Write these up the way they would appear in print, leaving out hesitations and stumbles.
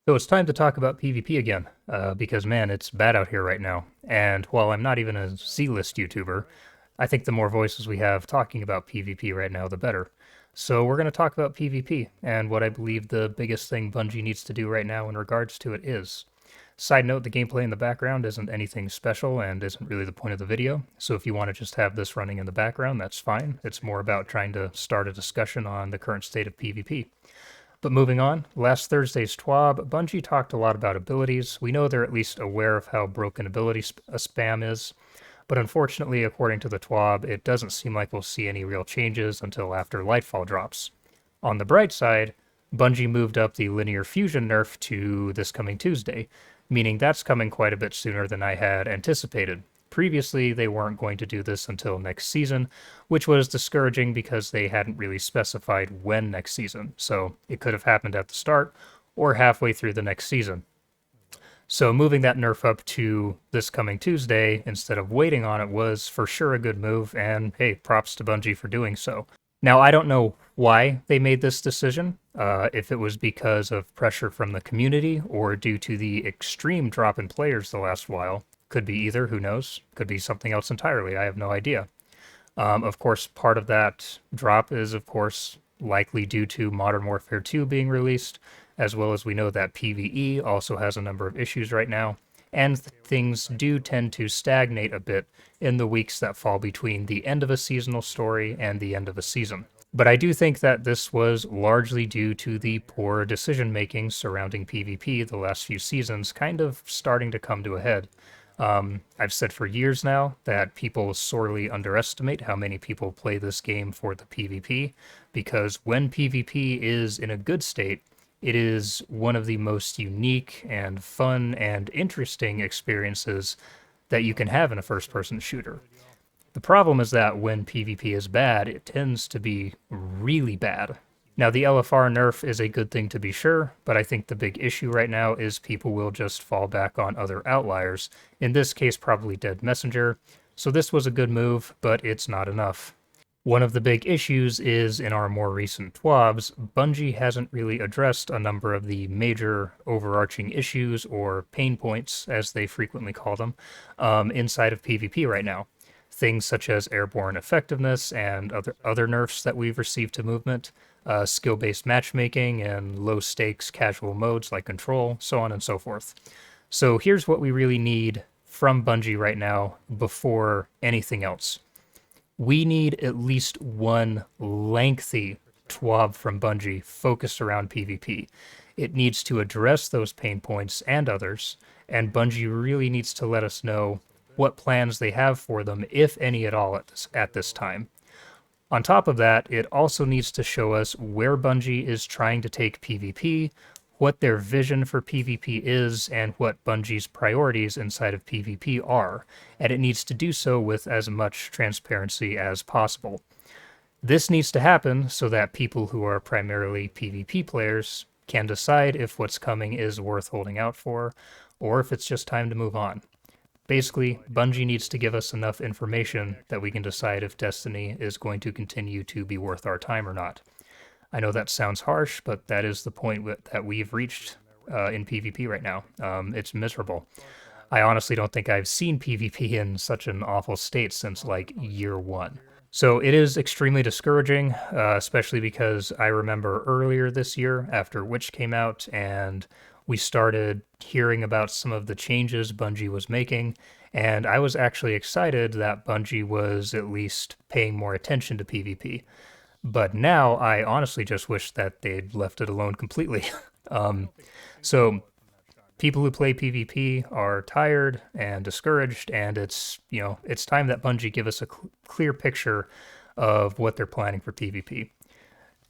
So it's time to talk about PvP again, because man, it's bad out here right now. And while I'm not even a C-list YouTuber, I think the more voices we have talking about PvP right now, the better. So we're going to talk about PvP and what I believe the biggest thing Bungie needs to do right now in regards to it is. Side note, the gameplay in the background isn't anything special and isn't really the point of the video, so if you want to just have this running in the background, that's fine. It's more about trying to start a discussion on the current state of PvP. But moving on, last Thursday's TWAB, Bungie talked a lot about abilities. We know they're at least aware of how broken ability spam is, but unfortunately, according to the TWAB, it doesn't seem like we'll see any real changes until after Lightfall drops. On the bright side, Bungie moved up the linear fusion nerf to this coming Tuesday, meaning that's coming quite a bit sooner than I had anticipated. Previously, they weren't going to do this until next season, which was discouraging because they hadn't really specified when next season, so it could have happened at the start or halfway through the next season. So moving that nerf up to this coming Tuesday instead of waiting on it was for sure a good move, and hey, props to Bungie for doing so. Now, I don't know why they made this decision, if it was because of pressure from the community or due to the extreme drop in players the last while. Could be either, who knows? Could be something else entirely, I have no idea. Of course, part of that drop is, of course, likely due to Modern Warfare 2 being released, as well as we know that PvE also has a number of issues right now, and things do tend to stagnate a bit in the weeks that fall between the end of a seasonal story and the end of a season. But I do think that this was largely due to the poor decision making surrounding PvP the last few seasons kind of starting to come to a head. I've said for years now that people sorely underestimate how many people play this game for the PvP, because when PvP is in a good state, it is one of the most unique and fun and interesting experiences that you can have in a first-person shooter. The problem is that when PvP is bad, it tends to be really bad. Now, the LFR nerf is a good thing to be sure, but I think the big issue right now is people will just fall back on other outliers, in this case probably Dead Messenger, so this was a good move, but it's not enough. One of the big issues is in our more recent TWABs, Bungie hasn't really addressed a number of the major overarching issues, or pain points as they frequently call them, inside of PvP right now. Things such as airborne effectiveness and other nerfs that we've received to movement, skill-based matchmaking, and low-stakes casual modes like Control, so on and so forth. So here's what we really need from Bungie right now before anything else. We need at least one lengthy TWAB from Bungie focused around PvP. It needs to address those pain points and others, and Bungie really needs to let us know what plans they have for them, if any at all, at this time. On top of that, it also needs to show us where Bungie is trying to take PvP, what their vision for PvP is, and what Bungie's priorities inside of PvP are, and it needs to do so with as much transparency as possible. This needs to happen so that people who are primarily PvP players can decide if what's coming is worth holding out for, or if it's just time to move on. Basically, Bungie needs to give us enough information that we can decide if Destiny is going to continue to be worth our time or not. I know that sounds harsh, but that is the point that we've reached in PvP right now. It's miserable. I honestly don't think I've seen PvP in such an awful state since like year one. So it is extremely discouraging, especially because I remember earlier this year after Witch came out and we started hearing about some of the changes Bungie was making, and I was actually excited that Bungie was at least paying more attention to PvP. But now I honestly just wish that they'd left it alone completely. So people who play PvP are tired and discouraged, and it's time that Bungie give us a clear picture of what they're planning for PvP.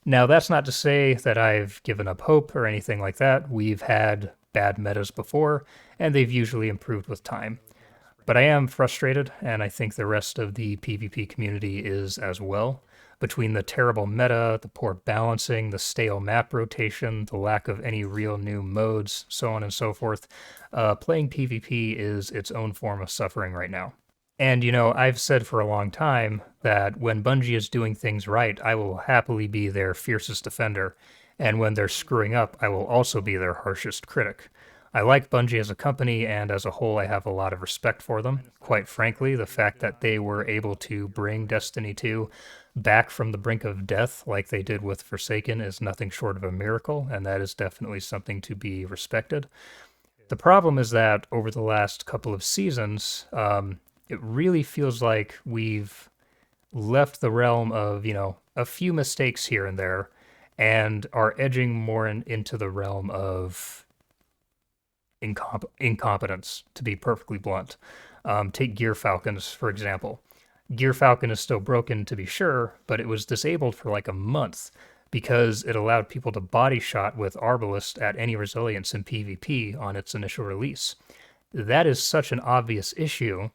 Now, that's not to say that I've given up hope or anything like that. We've had bad metas before, and they've usually improved with time. But I am frustrated, and I think the rest of the PvP community is as well. Between the terrible meta, the poor balancing, the stale map rotation, the lack of any real new modes, so on and so forth, playing PvP is its own form of suffering right now. And, I've said for a long time that when Bungie is doing things right, I will happily be their fiercest defender. and when they're screwing up, I will also be their harshest critic. I like Bungie as a company, and as a whole, I have a lot of respect for them. Quite frankly, the fact that they were able to bring Destiny 2 back from the brink of death like they did with Forsaken is nothing short of a miracle, and that is definitely something to be respected. The problem is that over the last couple of seasons, it really feels like we've left the realm of, a few mistakes here and there and are edging more into the realm of incompetence, to be perfectly blunt. Take Gear Falcons, for example. Gear Falcon is still broken, to be sure, but it was disabled for like a month because it allowed people to body shot with Arbalest at any resilience in PvP on its initial release. That is such an obvious issue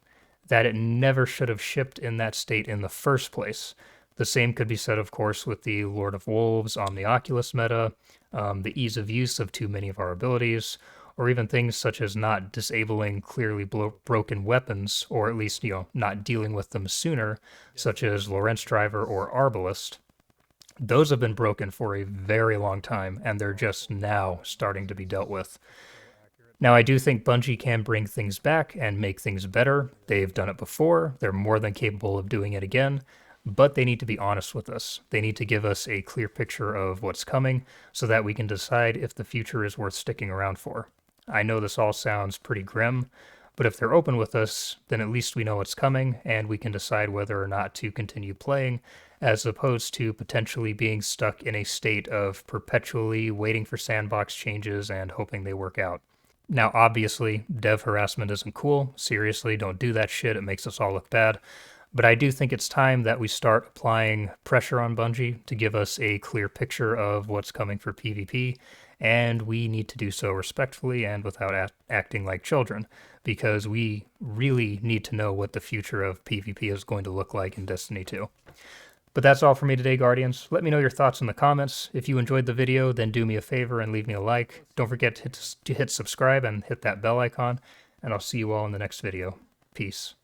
that it never should have shipped in that state in the first place. The same could be said, of course, with the Lord of Wolves Omnioculus meta, the ease of use of too many of our abilities, or even things such as not disabling clearly broken weapons, or at least, not dealing with them sooner, such as Lorentz Driver or Arbalest. Those have been broken for a very long time, and they're just now starting to be dealt with. Now, I do think Bungie can bring things back and make things better. They've done it before. They're more than capable of doing it again. But they need to be honest with us. They need to give us a clear picture of what's coming so that we can decide if the future is worth sticking around for. I know this all sounds pretty grim, but if they're open with us, then at least we know what's coming and we can decide whether or not to continue playing, as opposed to potentially being stuck in a state of perpetually waiting for sandbox changes and hoping they work out. Now, obviously, dev harassment isn't cool. Seriously, don't do that shit. It makes us all look bad. But I do think it's time that we start applying pressure on Bungie to give us a clear picture of what's coming for PvP, and we need to do so respectfully and without acting like children, because we really need to know what the future of PvP is going to look like in Destiny 2. But that's all for me today, Guardians. Let me know your thoughts in the comments. If you enjoyed the video, then do me a favor and leave me a like. Don't forget to hit subscribe and hit that bell icon, and I'll see you all in the next video. Peace.